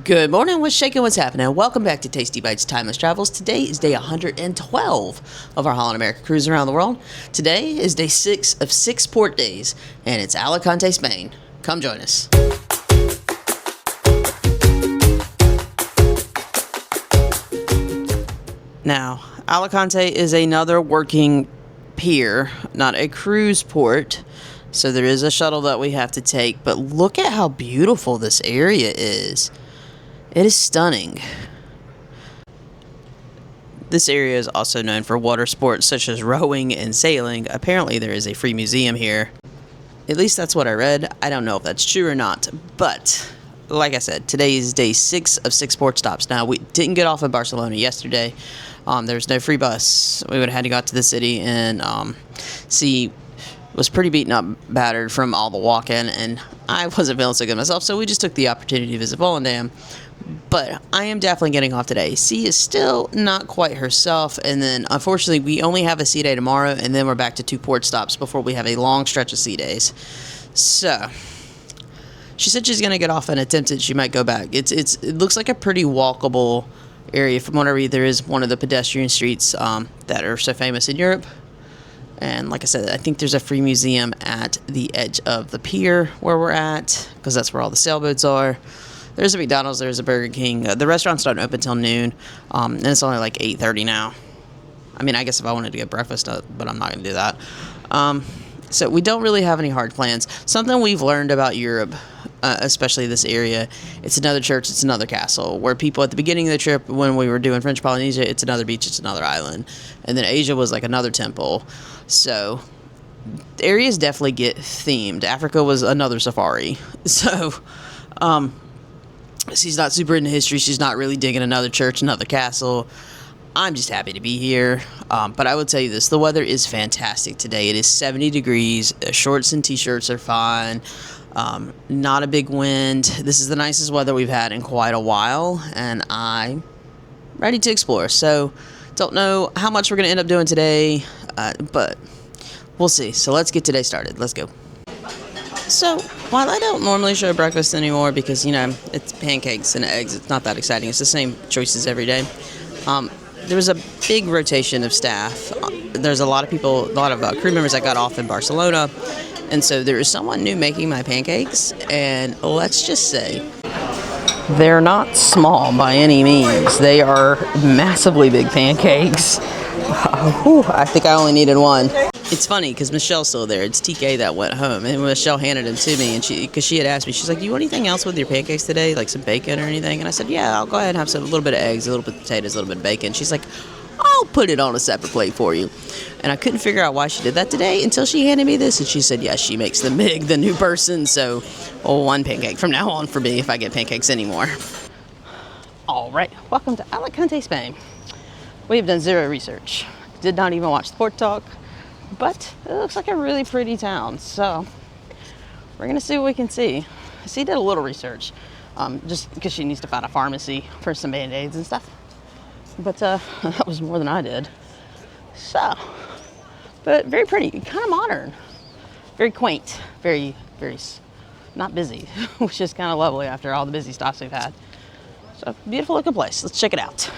Good morning, what's shaking, what's happening? Welcome back to Tasty Bites Timeless Travels. Today is day 112 of our Holland America cruise around the world. Today is day 6 of 6 port days, and it's Alicante, Spain. Come join us. Now, Alicante is another working pier, not a cruise port. So there is a shuttle that we have to take, but look at how beautiful this area is. It is stunning. This area is also known for water sports such as rowing and sailing. Apparently there is a free museum here. At least that's what I read. I don't know if that's true or not. But, like I said, today is day 6 of 6 port stops. Now, we didn't get off in Barcelona yesterday. There's no free bus. We would have had to go out to the city and was pretty beaten up, battered from all the walking, and I wasn't feeling so good myself, so we just took the opportunity to visit Volendam. But I am definitely getting off today. C is still not quite herself, and then unfortunately we only have a sea day tomorrow, and then we're back to 2 port stops before we have a long stretch of sea days. So she said she's going to get off and attempt it. She might go back. It looks like a pretty walkable area. From what I read, there is one of the pedestrian streets that are so famous in Europe. And like I said, I think there's a free museum at the edge of the pier where we're at, because that's where all the sailboats are. There's a McDonald's, there's a Burger King. The restaurants don't open until noon, and it's only like 8:30 now. I mean, I guess if I wanted to get breakfast, but I'm not going to do that. So we don't really have any hard plans. Something we've learned about Europe, especially this area, it's another church, it's another castle. Where people at the beginning of the trip, when we were doing French Polynesia, it's another beach, it's another island. And then Asia was like another temple. So areas definitely get themed. Africa was another safari. So she's not super into history. She's not really digging another church, another castle. I'm just happy to be here. But I will tell you this, the weather is fantastic today. It is 70 degrees. Shorts and t-shirts are fine. Not a big wind. This is the nicest weather we've had in quite a while, and I'm ready to explore. So don't know how much we're going to end up doing today, but we'll see. So let's get today started. Let's go. So while I don't normally show breakfast anymore because, it's pancakes and eggs, it's not that exciting. It's the same choices every day. There was a big rotation of staff. There's a lot of people, a lot of crew members that got off in Barcelona. And so there is someone new making my pancakes. And let's just say they're not small by any means. They are massively big pancakes. I think I only needed one. It's funny because Michelle's still there. It's TK that went home, and Michelle handed him to me, and because she had asked me, she's like, "Do you want anything else with your pancakes today, like some bacon or anything?" And I said, "Yeah, I'll go ahead and have a little bit of eggs, a little bit of potatoes, a little bit of bacon." She's like, "I'll put it on a separate plate for you." And I couldn't figure out why she did that today until she handed me this, and she said, "Yes, she makes the MIG, the new person, so one pancake from now on for me if I get pancakes anymore." All right, welcome to Alicante, Spain. We have done zero research. Did not even watch the Port Talk. But it looks like a really pretty town, so we're going to see what we can see. She did a little research, just because she needs to find a pharmacy for some Band-Aids and stuff. But that was more than I did. So, but very pretty, kind of modern. Very quaint, very, very not busy, which is kind of lovely after all the busy stops we've had. So, beautiful looking place. Let's check it out.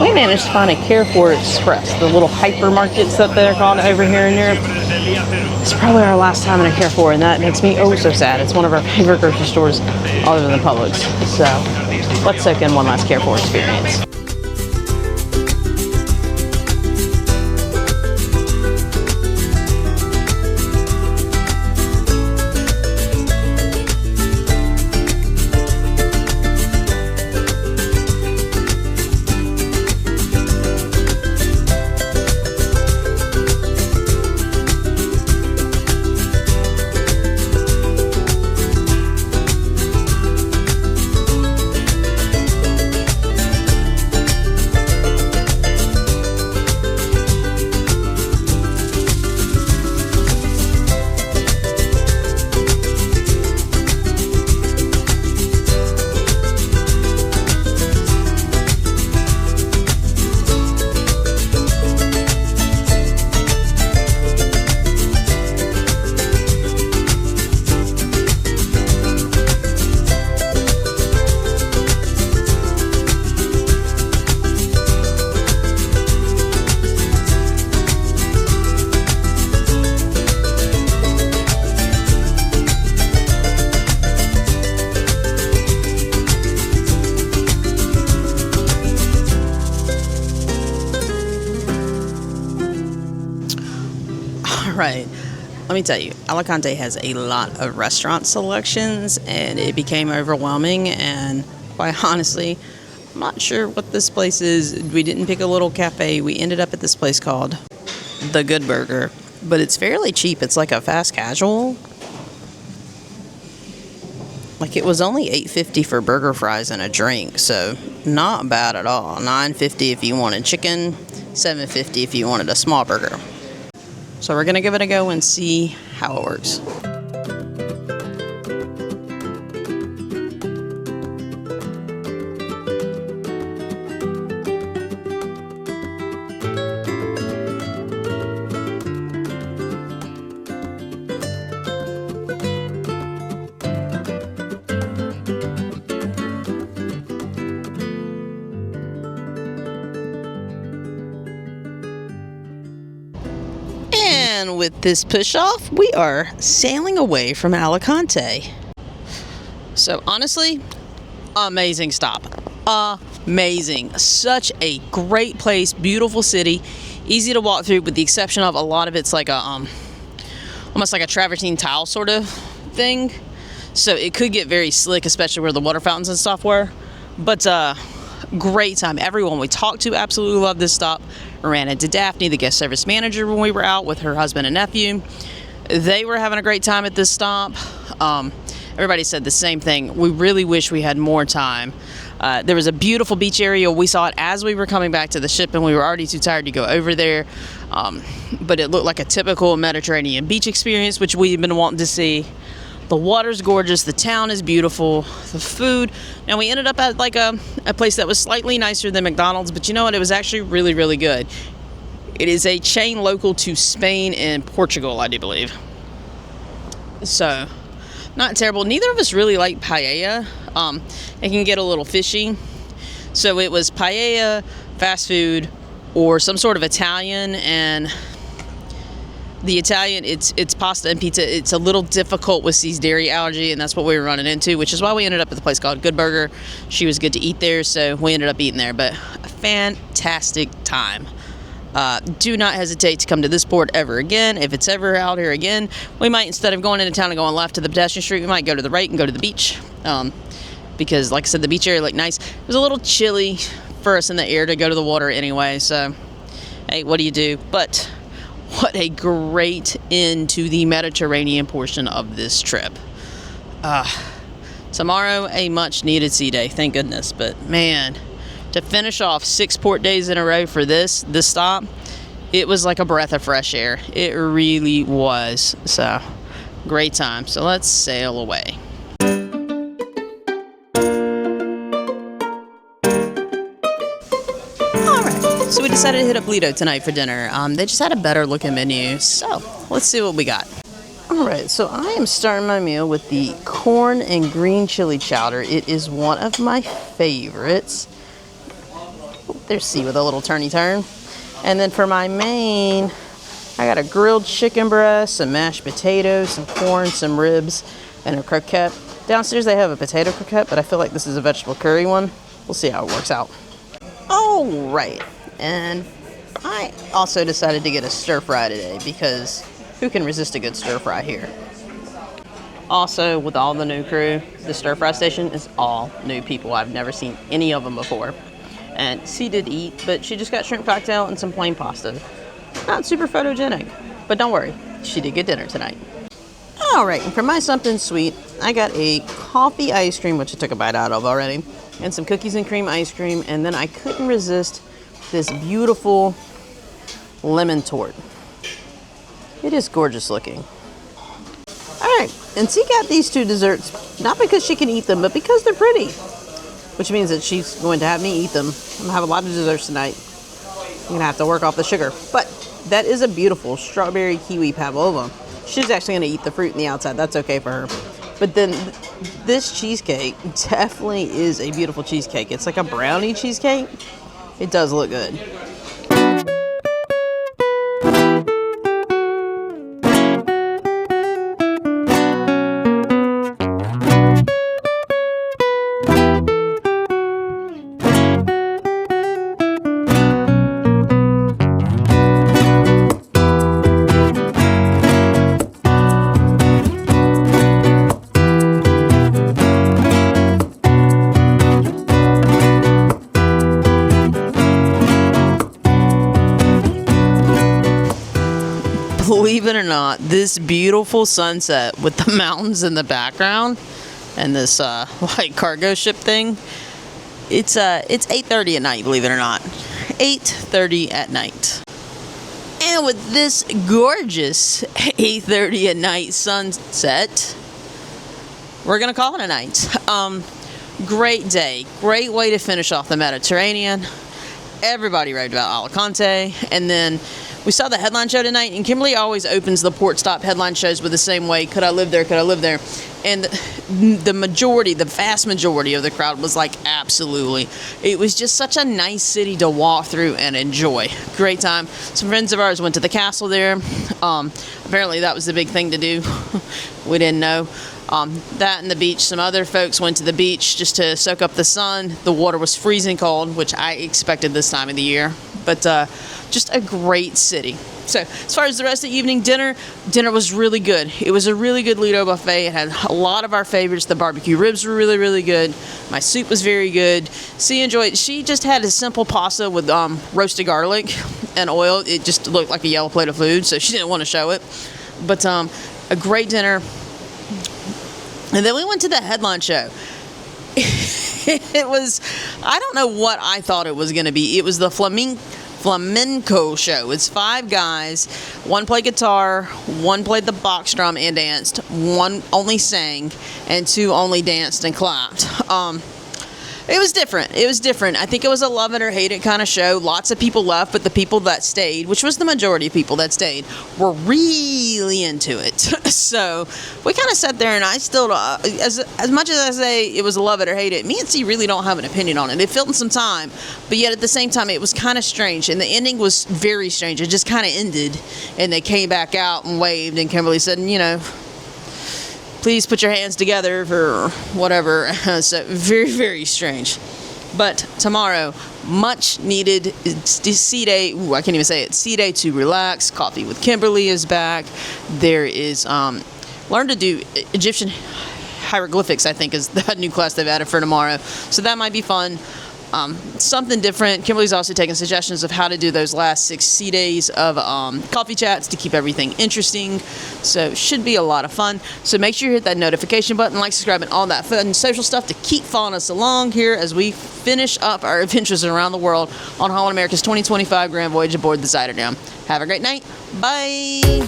we managed to find a Carrefour Express, the little hypermarkets that they're called over here in Europe. It's probably our last time in a Carrefour, and that makes me oh so sad. It's one of our favorite grocery stores other than Publix. So let's soak in one last Carrefour experience. Right. Let me tell you, Alicante has a lot of restaurant selections, and it became overwhelming, and quite honestly, I'm not sure what this place is. We didn't pick a little cafe. We ended up at this place called The Good Burger, but it's fairly cheap. It's like a fast casual. Like, it was only $8.50 for burger, fries, and a drink, so not bad at all. $9.50 if you wanted chicken, $7.50 if you wanted a small burger. So we're going to give it a go and see how it works. And with this push-off, we are sailing away from Alicante. So honestly, amazing stop. Amazing. Such a great place, beautiful city, easy to walk through with the exception of a lot of it's like a almost like a travertine tile sort of thing. So it could get very slick, especially where the water fountains and stuff were. But great time. Everyone we talked to absolutely loved this stop. We ran into Daphne, the guest service manager, when we were out with her husband and nephew. They were having a great time at this stop. Everybody said the same thing. We really wish we had more time. There was a beautiful beach area. We saw it as we were coming back to the ship, and we were already too tired to go over there. But it looked like a typical Mediterranean beach experience, which we've been wanting to see. The water's gorgeous. The town is beautiful. The food. Now, we ended up at like a place that was slightly nicer than McDonald's, but you know what? It was actually really, really good. It is a chain local to Spain and Portugal, I do believe. So, not terrible. Neither of us really like paella. It can get a little fishy. So it was paella, fast food, or some sort of Italian, and the Italian, it's pasta and pizza. It's a little difficult with C's dairy allergy, and that's what we were running into, which is why we ended up at the place called Good Burger. She was good to eat there, so we ended up eating there. But a fantastic time. Do not hesitate to come to this port ever again. If it's ever out here again, we might, instead of going into town and going left to the pedestrian street, we might go to the right and go to the beach. Because, like I said, the beach area looked nice. It was a little chilly for us in the air to go to the water anyway, so hey, what do you do? But what a great end to the Mediterranean portion of this trip. Tomorrow, a much-needed sea day, thank goodness. But, man, to finish off 6 port days in a row for this stop, it was like a breath of fresh air. It really was. So, great time. So, let's sail away. So we decided to hit up Lido tonight for dinner. They just had a better looking menu, so let's see what we got. Alright, so I am starting my meal with the corn and green chili chowder. It is one of my favorites. There's C with a little turny turn. And then for my main, I got a grilled chicken breast, some mashed potatoes, some corn, some ribs, and a croquette. Downstairs they have a potato croquette, but I feel like this is a vegetable curry one. We'll see how it works out. All right, and I also decided to get a stir fry today because who can resist a good stir fry here? Also, with all the new crew, the stir fry station is all new people. I've never seen any of them before. And C did eat, but she just got shrimp cocktail and some plain pasta. Not super photogenic, but don't worry, she did get dinner tonight. All right, and for my something sweet, I got a coffee ice cream, which I took a bite out of already, and some cookies and cream ice cream, and then I couldn't resist this beautiful lemon tort. It is gorgeous looking. All right, and she got these two desserts, not because she can eat them, but because they're pretty, which means that she's going to have me eat them. I'm gonna have a lot of desserts tonight. I'm gonna have to work off the sugar, but that is a beautiful strawberry kiwi pavlova. She's actually gonna eat the fruit in the outside. That's okay for her. But then this cheesecake definitely is a beautiful cheesecake. It's like a brownie cheesecake. It does look good. Believe it or not, this beautiful sunset with the mountains in the background and this like cargo ship thing, it's 8:30 at night, believe it or not. 8:30 at night. And with this gorgeous 8:30 at night sunset, we're gonna call it a night. Great day, great way to finish off the Mediterranean. Everybody raved about Alicante, and then we saw the headline show tonight, and Kimberly always opens the port stop headline shows with the same way, could I live there, could I live there? And the vast majority of the crowd was like, absolutely. It was just such a nice city to walk through and enjoy. Great time. Some friends of ours went to the castle there. Apparently that was the big thing to do. We didn't know. That and the beach. Some other folks went to the beach just to soak up the sun. The water was freezing cold, which I expected this time of the year. But just a great city. So as far as the rest of the evening, dinner was really good. It was a really good Lido buffet. It had a lot of our favorites. The barbecue ribs were really, really good. My soup was very good. She enjoyed. She just had a simple pasta with roasted garlic and oil. It just looked like a yellow plate of food, so she didn't want to show it. But a great dinner. And then we went to the headline show. It was, I don't know what I thought it was going to be. It was the flamenco show. It's 5 guys. 1 played guitar, 1 played the box drum and danced, 1 only sang, and 2 only danced and clapped. It was different. I think it was a love it or hate it kind of show. Lots of people left, but the people that stayed, which was the majority of people that stayed, were really into it. So we kind of sat there, and I still, as much as I say it was a love it or hate it, me and C really don't have an opinion on it. It filled in some time, but yet at the same time, it was kind of strange, and the ending was very strange. It just kind of ended, and they came back out and waved, and Kimberly said, please put your hands together for whatever. So very, very strange. But tomorrow, much needed C day. Ooh, I can't even say it. C day to relax. Coffee with Kimberly is back. There is learn to do Egyptian hieroglyphics, I think, is the new class they've added for tomorrow. So that might be fun. Something different. Kimberly's also taking suggestions of how to do those last 6 C days of coffee chats to keep everything interesting. So should be a lot of fun. So make sure you hit that notification button, like, subscribe, and all that fun social stuff to keep following us along here as we finish up our adventures around the world on Holland America's 2025 Grand Voyage aboard the Zuiderdam. Have a great night. Bye.